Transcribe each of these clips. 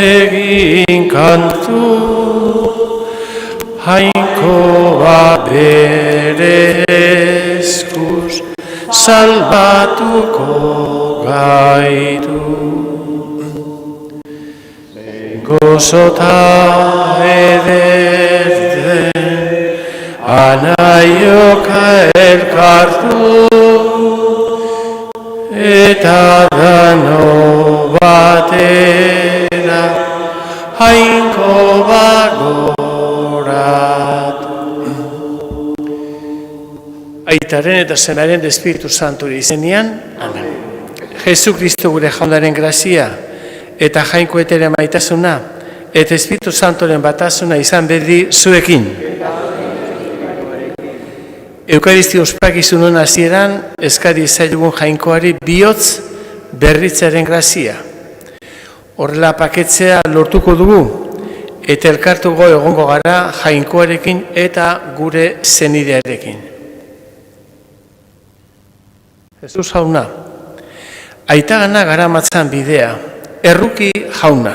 Egin kantu Jainkoa bere eskuz salbatuko gaitu Gozota ederten anaioka elkartu eta dano batera Jainkoa goratu. Aitaren eta Senaren de Espiritu Santuri izenean, amen. Jesu Kristo gure jaunaren grazia eta Jainko etere maitasuna eta Espiritu Santoren batasuna izan berri zuekin. Eukaristia ospakizun hona hasieran eskari zailugun Jainkoari bihotz berritzaren grazia. Horrela paketzea lortuko dugu eta elkartuko egongo gara Jainkoarekin eta gure zenidearekin. Jesus jauna, aitagana garamatzan bidea, erruki jauna.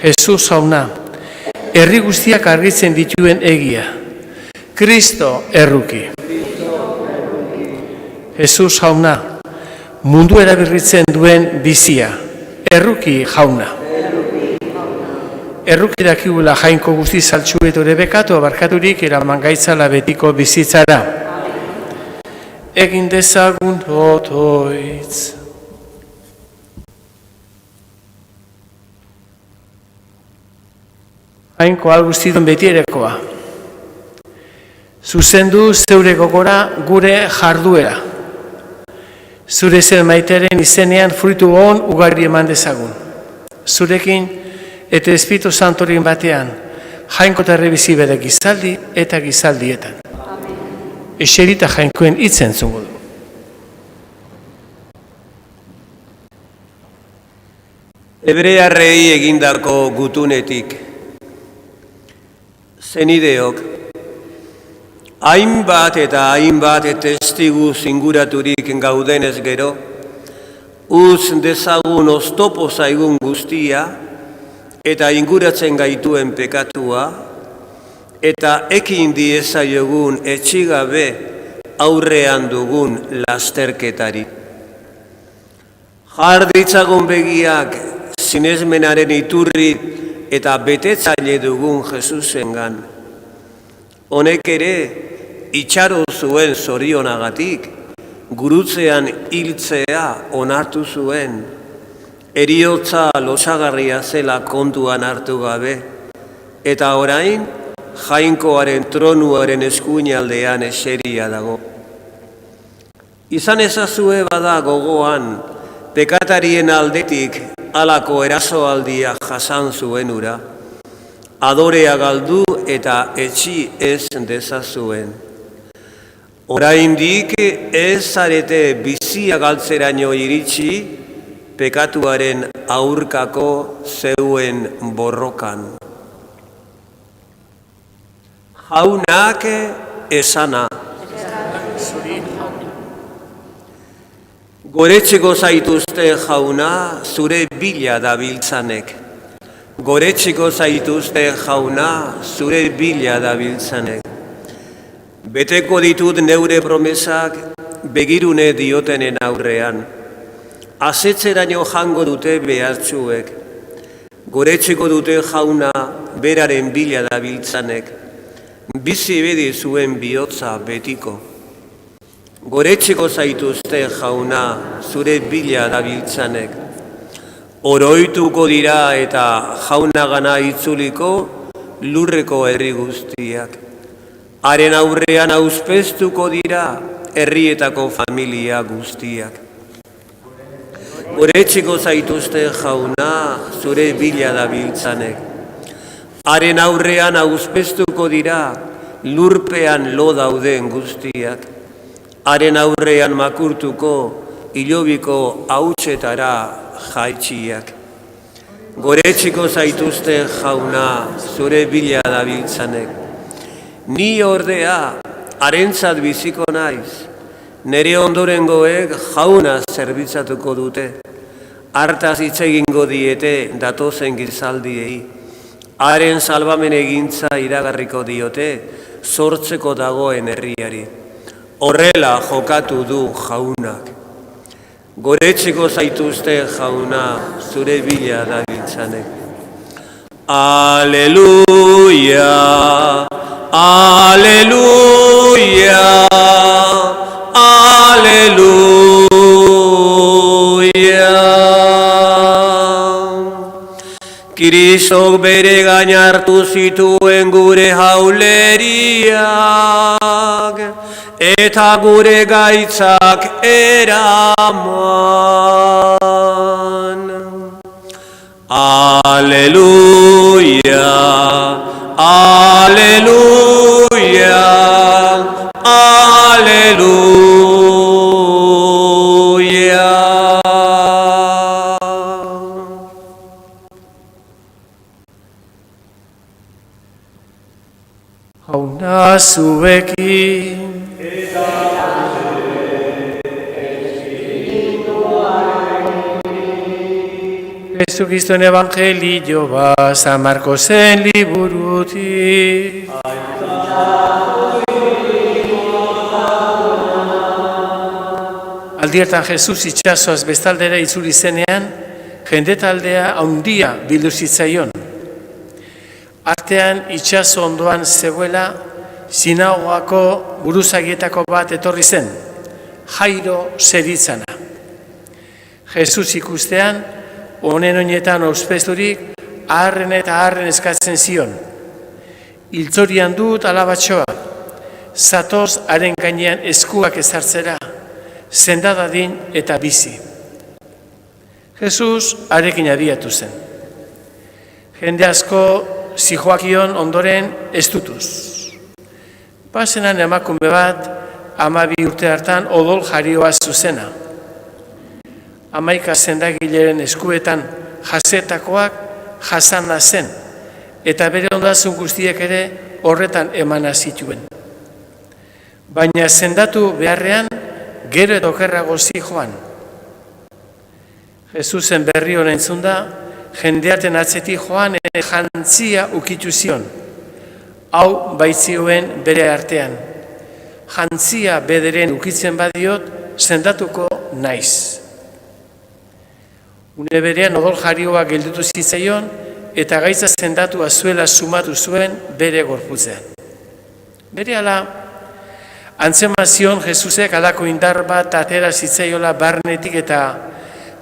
Jesus jauna, herri guztiak argitzen dituen egia. Kristo erruki. Jesus jauna, mundu eraberritzen duen bizia. Erruki jauna. Erruki dakigula Jainko guzti saltsuetore bekatu abarkaturik eraman gaitzala betiko bizitzara. Egin dezagun otoitz. Jainko alguztidun betierekoa. Zuzendu zeure gogora gure jarduera. Zure zen maitearen izenean fruitu hon ugarri eman dezagun. Zurekin eta Espiritu Santorin batean, Jainko eta errebizi bere gizaldi eta gizaldietan. Eserita Jainkoen hitzen zungo du. Hebrearrei egindako gutunetik, zenideok, hainbat eta hainbat testigu zinguraturik gaudenez gero, uz dezagun oztopo zaigun guztia eta inguratzen gaituen pekatua, eta ekin diezaiogun etxigabe aurrean dugun lasterketari. Jar ditzagun begiak sinesmenaren iturri eta betetzaile dugun Jesusengan. Honek ere, itxaro zuen zorionagatik, gurutzean hiltzea onartu zuen, heriotza lotsagarria zela kontuan hartu gabe, eta orain, Jainkoaren tronuaren eskuinaldean eseria dago. Izan ezazue bada gogoan, pekatarien aldetik halako erasoaldia jasan zuen ura, adorea galdu eta etxi ez dezazuen. Oraindik ez zarete bizia galtzeraino iritsi, pekatuaren aurkako zeuen borrokan. Jaunak esana. Goretxeko zaituzte jauna, zure bila dabiltzanek. Goretxeko zaituzte jauna, zure bila dabiltzanek. Beteko ditut neure promesak begirune diotenen aurrean. Azetzeraino jango dute behartzuek. Goretxeko dute jauna, beraren bila dabiltzanek. Bizi bedi zuen bihotza betiko. Goretxeko zaituzte jauna, zure bila dabiltzanek. Oroituko dira eta jaunagana itzuliko lurreko herri guztiak. Haren aurrean auspeztuko dira herrietako familia guztiak. Goretxeko zaituzte jauna, zure bila dabiltzanek. Haren aurrean auspeztuko dira lurpean lo dauden guztiak, haren aurrean makurtuko ilobiko hautsetara jaitxiak. Goretxiko zaituzte jauna zure bila dabiltzanek. Ni ordea harentzat biziko naiz, nire ondorengoek jauna zerbitzatuko dute. Hartaz hitz egingo diete datozen gizaldiei. Haren salbamen egintza iragarriko diote sortzeko dagoen herriari. Horrela jokatu du jaunak. Goretxiko zaituzte jauna zure bila dabiltzanek. Aleluia, aleluia, aleluia. Kristok bere gain hartu zituen gure jauleriak, eta gure gaitzak eraman. Aleluia, aleluia, aleluia. Jauna zuekin, Jesucristoen evangelioa San Markosen liburutik. Aldiertan Jesus itsasoaz bestaldera itzuli zenean, jendetaldea handia bildu zitzaion. Artean itsaso ondoan zegoela, sinagogako buruzagietako bat etorri zen, Jairo zeritzana. Jesus ikustean, honen oinetan ospezturik, aharren eta aharren eskatzen zion. Hiltzorian dut alabatxoa, zatoz haren gainean eskuak ezartzera, sendadadin eta bizi. Jesus harekin abiatu zen. Jende asko zijoakion ondoren estutuz. Basenan emakume bat, 12 urte hartan odol jarioa zuzena. 11 sendagileren eskuetan jasetakoak jasana zen, eta bere ondasun guztiek ere horretan emana zituen. Baina sendatu beharrean, gero edo okerrago zijoan. Jesusen berri honen entzunda, jendeaten atzetik joan jantzia ukitu zion. Hau baitzioen bere artean. Jantzia bederen ukitzen badiot, sendatuko naiz. Une berean odol jarioa gelditu zitzaion, eta gaitza sendatua zuela sumatu zuen bere gorputzean. Berehala, antzeman zion Jesusek halako indar bat atera zitzaiola barnetik eta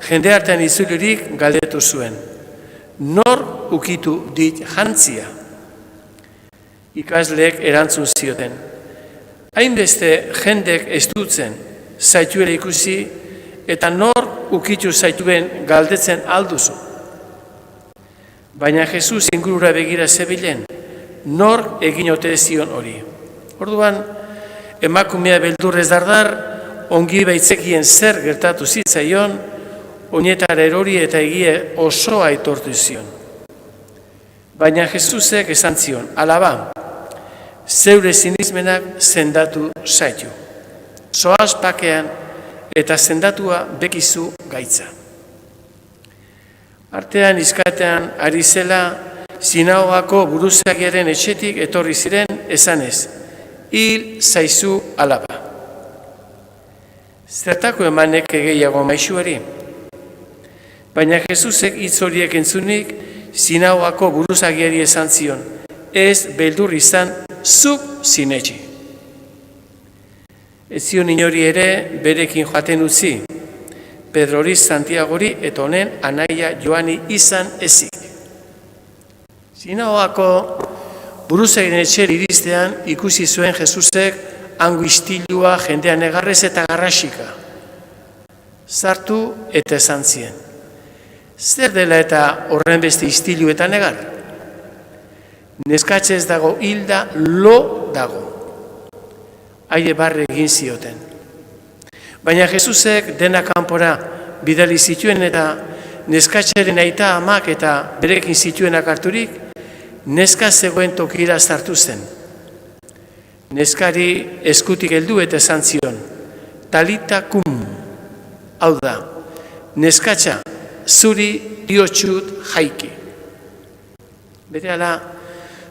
jende artean itzulirik galdetu zuen. Nor ukitu dit jantzia? Ikasleek erantzun zioten. Hainbeste jendek estutzen zaituela ikusi, eta nor ukitu zaituen galdetzen alduzu. Baina Jesus ingurura begira zebilen, nor egin ote zion hori. Orduan, emakumea beldurrez dardar, ongi baitzekien zer gertatu zitzaion, oinetara erori eta egie osoa aitortu zion. Baina Jesusek esan zion, alaba, zeure sinismenak sendatu zaitu. Zoaz bakean, eta sendatua bekizu gaitza. Artean izkatean ari zela, sinagogako buruzagiaren etxetik etorri ziren esanez, hil zaizu alaba. Zertako emanek gehiago maisuari? Baina Jesusek hitz horiek entzunik, sinagogako buruzagiari esan zion, ez beldur izan zuk sinetsi. Ez zion inori ere berekin joaten utzi, Pedrori, Santiagori eta honen anaia Joani izan ezik. Sinagogako buruzagiren etxer iristean ikusi zuen Jesusek hango istilua jendean egarrez eta garrasika. Sartu eta esan zien. Zer dela eta horren beste istiluetan egar? Neskatxe ez dago hilda, lo dago. Aire barre egin zioten. Baina Jesusek dena kanpora bidali zituen eta neskatxeren aita amak eta berekin zituenak harturik, neska zegoen tokira sartu zen. Neskari eskutik heldu eta esan zion, talita kum, hau da, neskatxa, zuri diotxut jaiki. Berehala,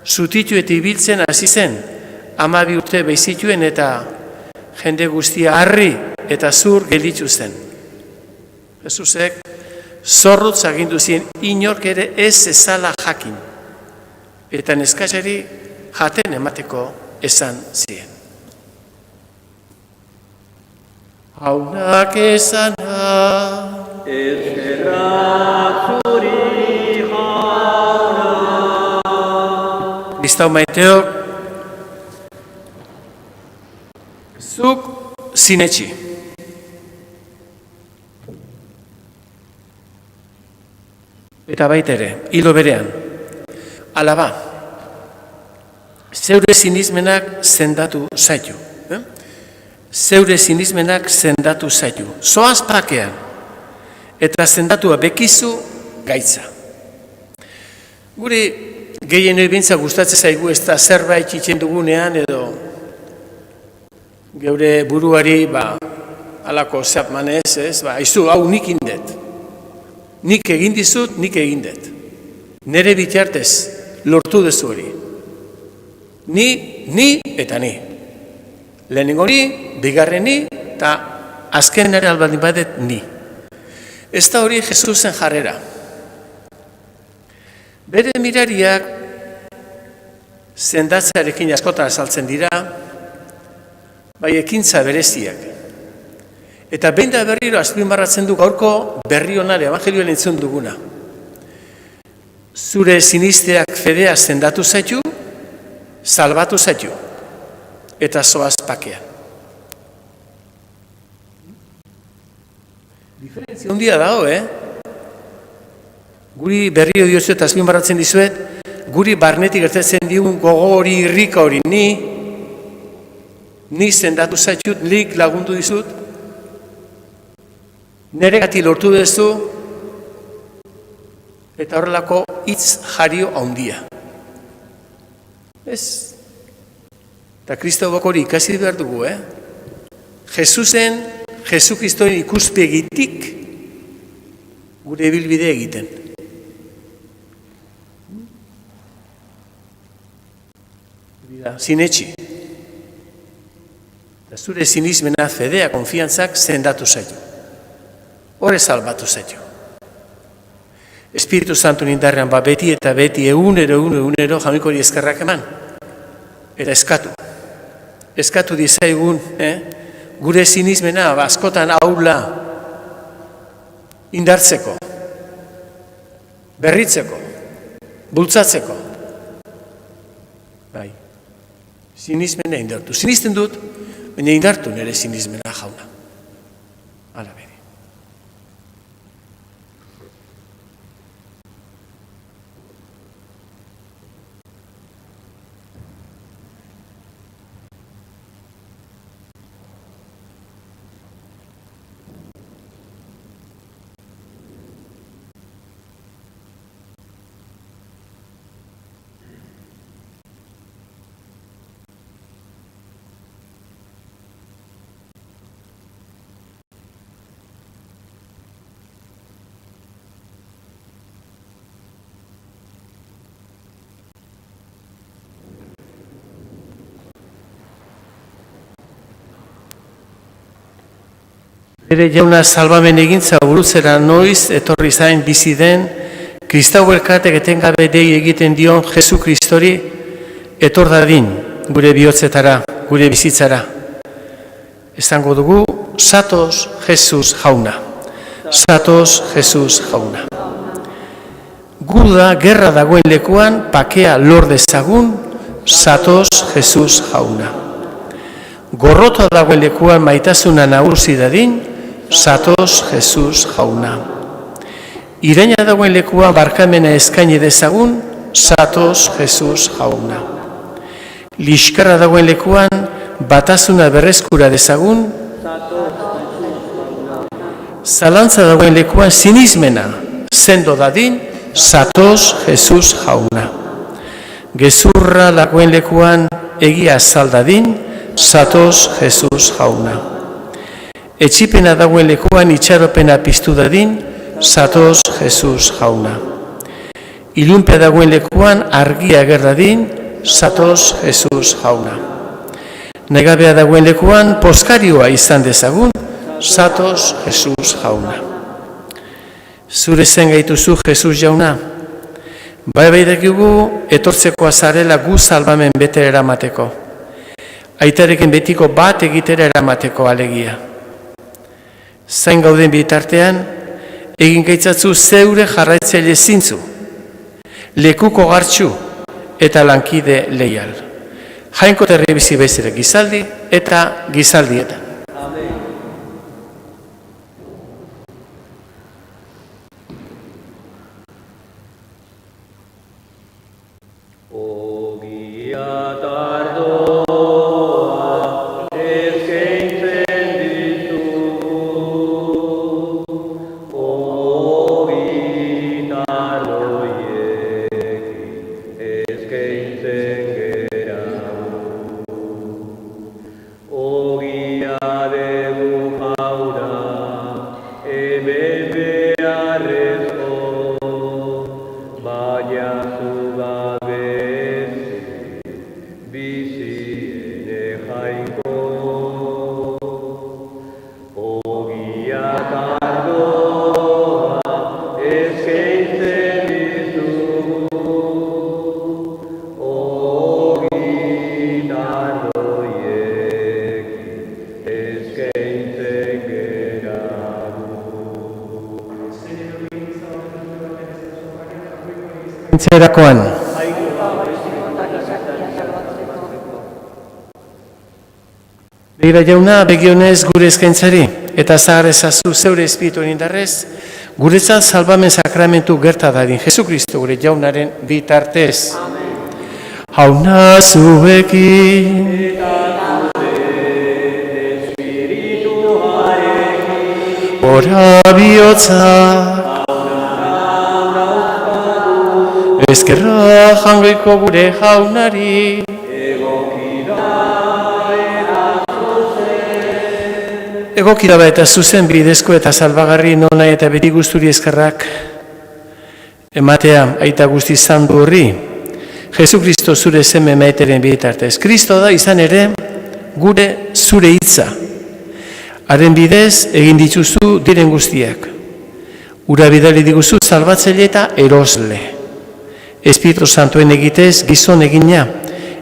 zutitu eta ibiltzen hasi zen, 12 urte behizituen eta jende guztia harri eta zur gelditu zen. Jesusek zorrotz agindu zien inork ere ez ezala jakin. Eta neskatxari jaten emateko esan zien. Jaunak esana, Kristau maiteok, zuk sinetxi. Eta baitere, hilo berean, alaba, zeure sinismenak sendatu zaitu. Zeure sinismenak sendatu zaitu. Zoaz pakean, eta sendatua bekizu gaitza. Guri gehien ebintza gustatzen zaigu ez da zerbait itxen dugunean edo geure buruari, alako zeapmanez, ez, aizu, hau nik indet. Nik egin dizut, nik egin dut. Nere bitartez lortu dezu hori. Ni eta ni. Lehenengo ni, bigarren ni, eta azken nere albaldin badet ni. Ez da hori Jesusen jarrera. Bere mirariak sendatzearekin askotan azaltzen dira, bai ekintza bereziak. Eta behin da berriro azpimarratzen du gaurko berri onare, evangelioen entzun duguna. Zure sinisteak fedea sendatu zaitu, salbatu zaitu, eta zoaz pakean. Diferentzia handia dago, Guri berrio diozu eta azpimarratzen dizuet, guri barnetik gertatzen digun gogo hori, irrika hori, ni sendatu zaitut, nik lagundu dizut, nere gati lortu dezu, eta horrelako hitz jario handia. Ez? Eta Kristo hori ikasi behar dugu, Jesu Kristoen ikuspegitik gure bilbide egiten. Sinetxi. Zure sinismena fedea konfiantzak sendatu zaitu. Hore salbatu zaitu. Espiritu Santu indarrean beti eta beti egunero jamiko hori eskerrak eman. Eta eskatu. Eskatu dizaigun, gure sinismena askotan aula indartzeko, berritzeko, bultzatzeko. Bai. Sinismena indartu. Sinisten dut, baina indartu nire sinismena jauna. Hala bere. Bere jauna salbamen egintza burutzera noiz etorri zain bizi den, Kristau elkartek etengabe dei egiten dion Jesu Kristori etor dadin gure bihotzetara, gure bizitzara. Esango dugu, zatoz Jesus jauna. Zatoz Jesus jauna. Guda gerra dagoen lekuan pakea lor dezagun, zatoz Jesus jauna. Gorrotoa dagoen lekuan maitasuna nagusi dadin, zatoz Jesus jauna. Iraina dagoen lekua barkamena eskaini dezagun, Zatoz Jesus jauna. Liskarra dagoen lekuan, batasuna berreskura dezagun. Zalantza dagoen lekuan, sinismena sendo dadin. Zatoz Jesus jauna. Gezurra dagoen lekuan, egia zaldadin. Zatoz Jesus jauna. Etxipena dagoen lekuan, itxaropena piztu dadin. Zatoz Jesus jauna. Ilunpea dagoen lekuan, argia agerdadin. Zatoz Jesus jauna. Negabea dagoen lekuan, poskarioa izan dezagun. Zatoz Jesus jauna. Zure zen gaituzu Jesus jauna. Bai dakigu etortzeko azarela gu salbamen betera eramateko. Aitarekin betiko bat egitera eramateko alegia. Zain gauden bitartean, egin gaitzatzu zeure jarraitzaile zintzu, lekuko gartxu eta lankide leial. Jainko terrebizi bezire gizaldi eta gizaldietan. Zerakoan. Begira jauna, begionez gure eskaintzari, eta zahar ezazu zeure espiritu indarrez, guretzat salbamen sakramentu gerta dadin, Jesukristo gure jaunaren bitartez. Jauna zuekin, ora bihotza, ezkerra jangoiko gure jaunari. Egokira eta zuzen bidezko eta salbagarri nona eta beti guzturi eskerrak ematea aita guzti zandu horri. Jesukristo zure seme maiteren bitartez. Kristo da izan ere gure zure hitza. Haren bidez egin dituzu diren guztiak. Ura bidali diguzu salbatzaile eta erosle. Espiritu Santoen egitez gizon egina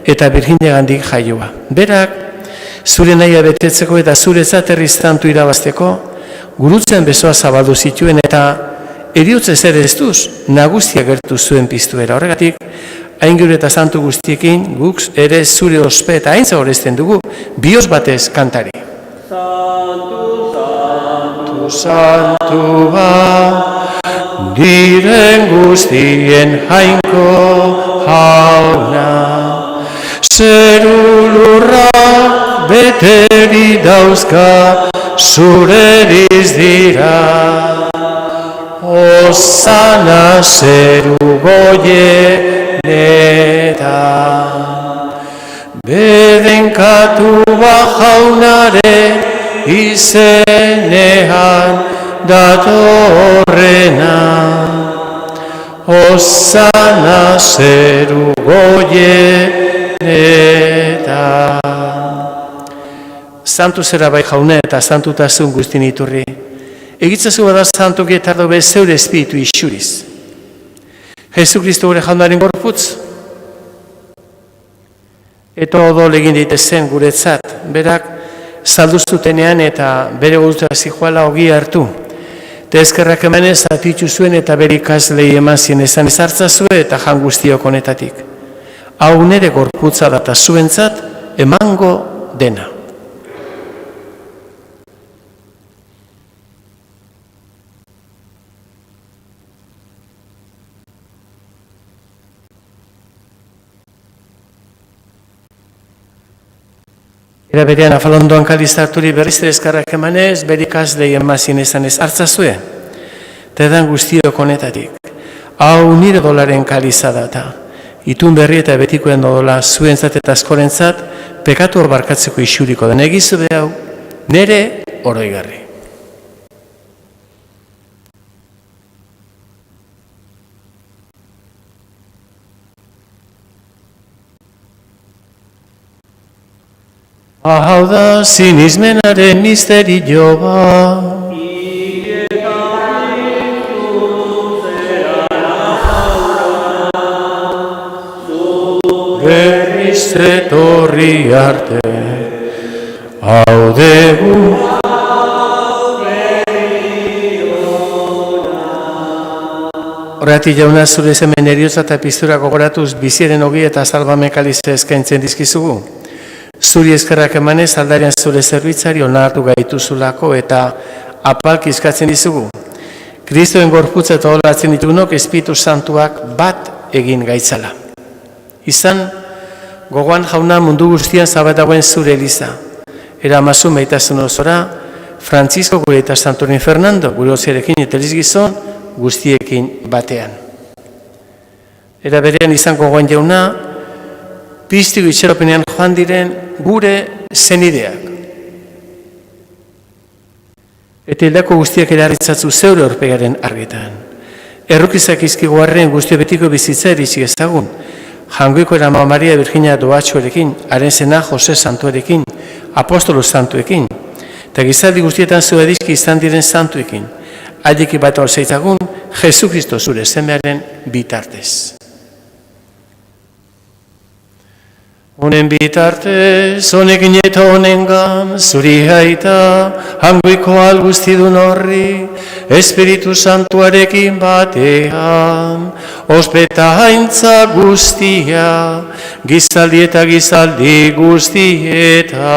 eta Birginegandik jaioa. Berak, zure nahia betetzeko eta zuretzat herriztantu irabazteko, gurutzen besoa zabaldu zituen eta eriotzez ere ez duz, nagustia gertu zuen piztuera. Horregatik, aingure eta santu guztiekin, guk ere zure ospe eta aintza horrezten dugu, bihotz batez kantari. Santu, santu, santua, diren guztien jainko jauna, zeru lurra beteri dauzka zureriz dira. Osana zeru goienetan, bedenkatu jaunaren izenean datorrena. Osana zeru goienetan. Santu zera bai jaune eta santutasun guztin iturri. Egitzazu bada santu getardo bez zeure espiritu isuriz. Jesukristo gure jaunaren gorputz. Eta odol egin daitezen guretzat. Berak salduztutenean eta bere guztua zijoala ogi hartu. Eta eskerrak emanez atitzu zuen eta bere ikaslei eman zien esan ezartzazue eta jan guztiok honetatik. Hau nere gorputza data zuentzat emango dena. Era berean afalondoan kalizarturi berrizte eskarrak emanez, berikaz deien mazien esan ez hartzazue. Tedan guztiok honetatik. Hau nire dolaren kalizadata. Itun berri eta betikoen dodola zuentzat eta askorentzat, pekatu hor barkatzeko isuriko den egizu behau, nire oroigarri. Hau da sinismenaren misterio bat. Berriz etorri arte, hau dugu. Horregatik jauna zure zemen eriotza eta piztura gogoratuz biziaren ogi eta salbamekalize eskaintzen dizkizugu. Zuri eskerrak emanez aldarian zure zerbitzari onartu gaituzulako eta apalki eskatzen dizugu. Kristoen gorputza eta olatzen ditunok Espiritu Santuak bat egin gaitzala. Izan, gogoan jauna mundu guztian zabatagoen zure eliza. Eramazu meitasun osora, Francisco gure eta Santorin Fernando, gure oziarekin eta elizgizon guztiekin batean. Era berean izan gogoan jauna, piztigu itxeropenean joan diren gure zenideak. Eta hildako guztiak erarritzatzu zeure horpegaren argitan. Errukizak izkigu arren guztio betiko bizitza eritxik ezagun. Jangoiko erama Maria Virginia Doatxoarekin, haren zena Jose Santuarekin, Apostolo Santuekin, eta gizaldi guztietan zu edizki izan diren santuekin, aldiki bat olzeitagun, Jesu Kristo zure semearen bitartez. Honen bitartez, honekin eta honengan, zuri haita, hangoiko alguztidun horri, Espiritu Santuarekin batean, ospeta haintza guztia, gizaldi eta gizaldi guztietan.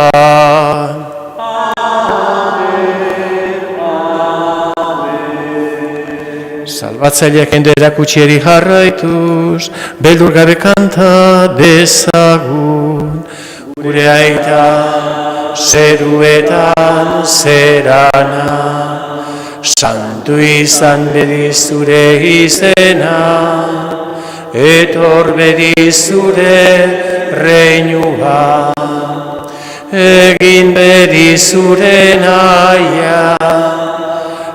Salbatzaileak endo erakutsieri jarraituz, beldur gabe kanta dezagun. Gure aita, zeruetan zerana, santu izan bedi zure izena, etor bedi zure reinua, egin bedi zure naia,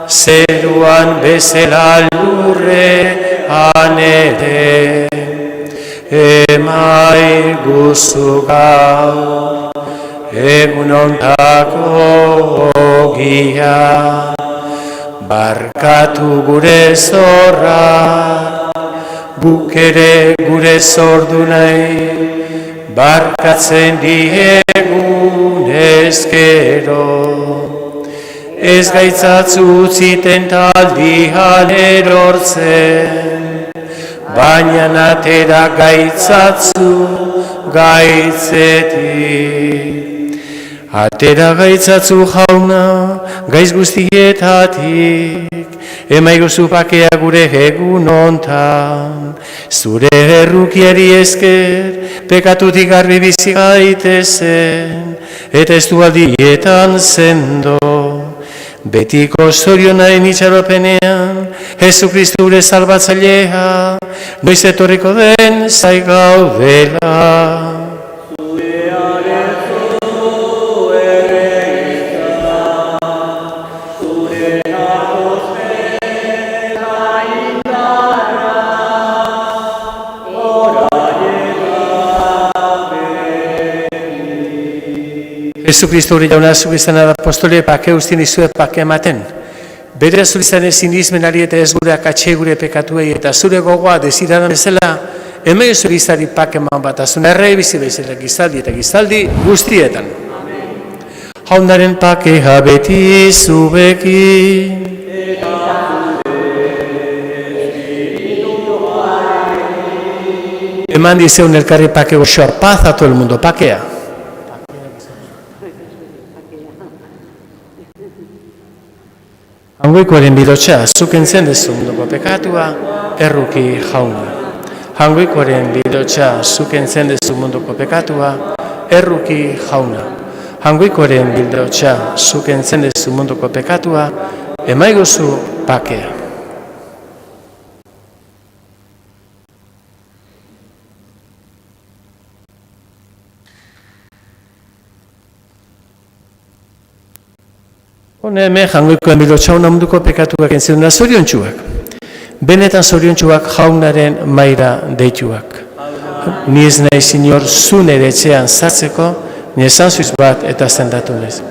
zeruan bezala lurrean ere, emai guzu gau, egun ontako ogia, barkatu gure zorra, guk ere gure zordu nahi, barkatzen diegun ezkero. Ez gaitzatzu utziten taldian erortzen, baina atera gaitzatzu gaitzetik. Atera gaitzatzu jauna, gaiz guztietatik, emaiguzu pakea gure egun ontan. Zure errukiari esker, pekatutik garbi bizi gaitezen, eta ez du aldietan sendo. Betiko zorionaren itxaropenean, Jesu Kristu gure salbatzailea, noiz etorriko den zai gaudela. Jesu Kristo hori jauna zuk izan da apostole pake ustien izue pake ematen. Bere zure izan ezin izmenari eta ez gure akatxe gure pekatuei eta zure gogoa desiradan bezala, hemen zure izari pake eman bat azun errei bizi bezala gizaldi eta gizaldi guztietan. Jaunaren pakea beti zubekin. Eman dizeun elkarri pake goxor, paz a todo el mundo, pakea. Hangoikoaren bidotxa, zukentzen dezu munduko pekatua, erruki jauna. Hangoikoaren bidotxa, zukentzen dezu munduko pekatua, erruki jauna. Jangoikoren bildotxa, zuk entzen dezu munduko pekatua, emaiguzu bakea. Hone hemen jangoikoen bildotxa hona munduko pekatuak entzen da zoriontsuak. Benetan zoriontsuak jaunaren maira deituak. Ni ez nahi Signor zu nere etxean sartzeko, ni esan zuiz bat eta zendatu nez.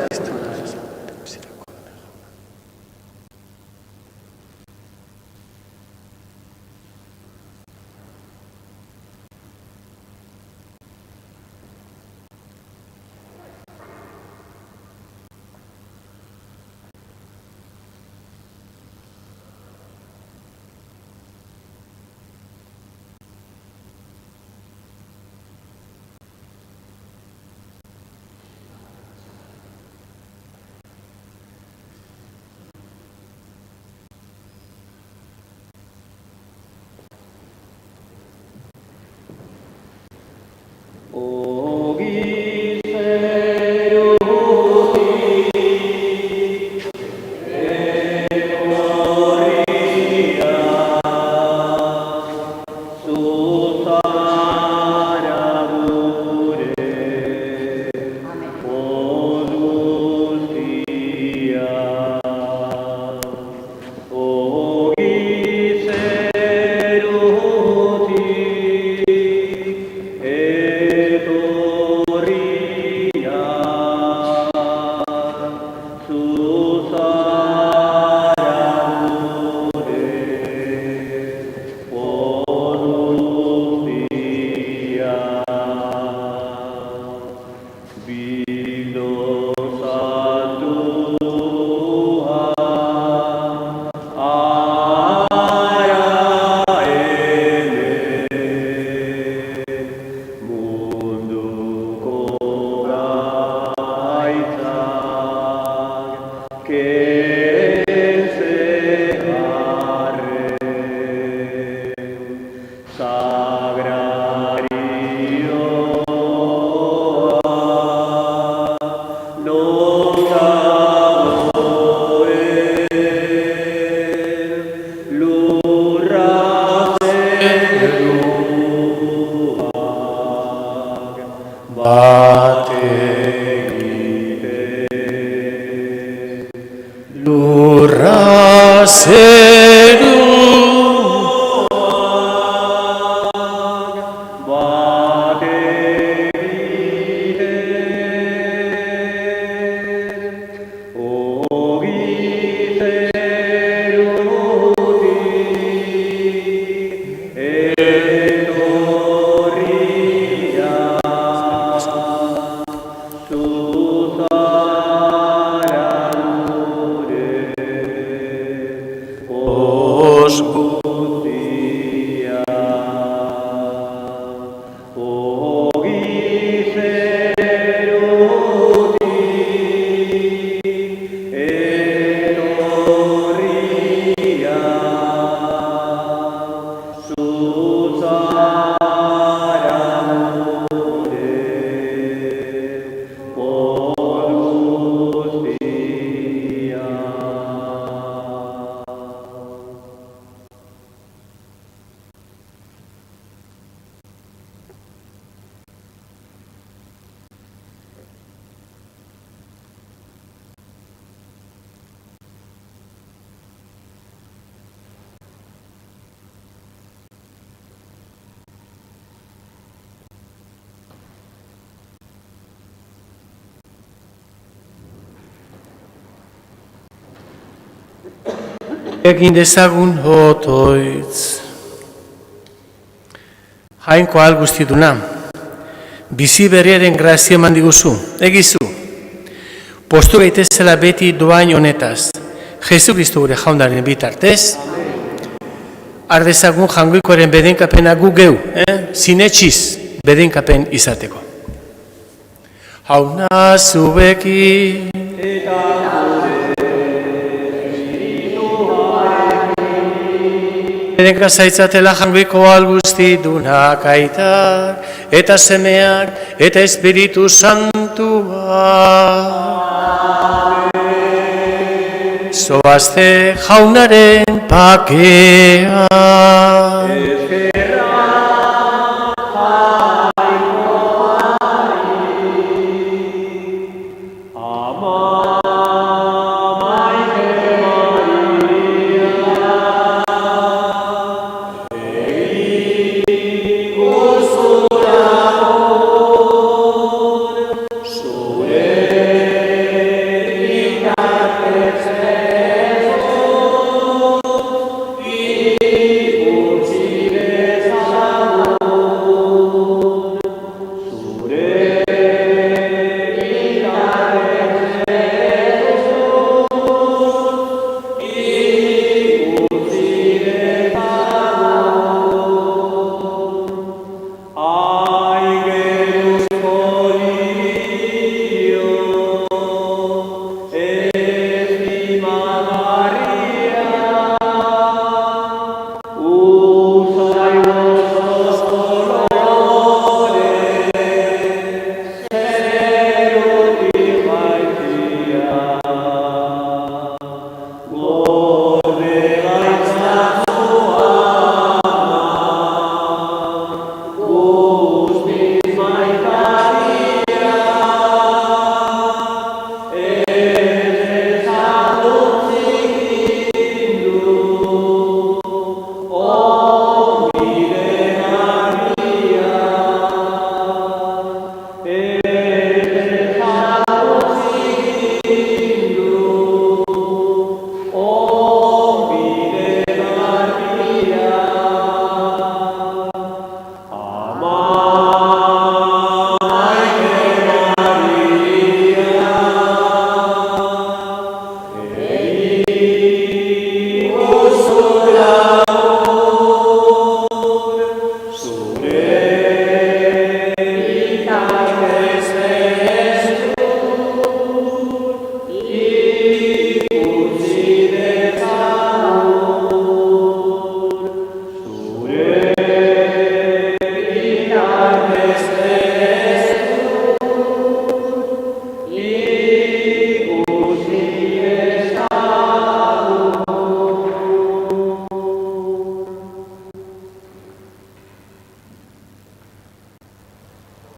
Egin dezagun otoitz. Jainko algustiduna, bizi berriaren grazia eman diguzu, egizu. Postu gaitezela beti doain honetaz, Jesu Kristo gure jaunaren bitartez. Ardezagun jangoikoaren bedenkapena gu geu, zinetxiz bedenkapen izateko. Jauna zubeki Bedenka zaitzatela jangoiko algusti dunak aitak, eta semeak, eta Espiritu Santua. Zoazte jaunaren pakea.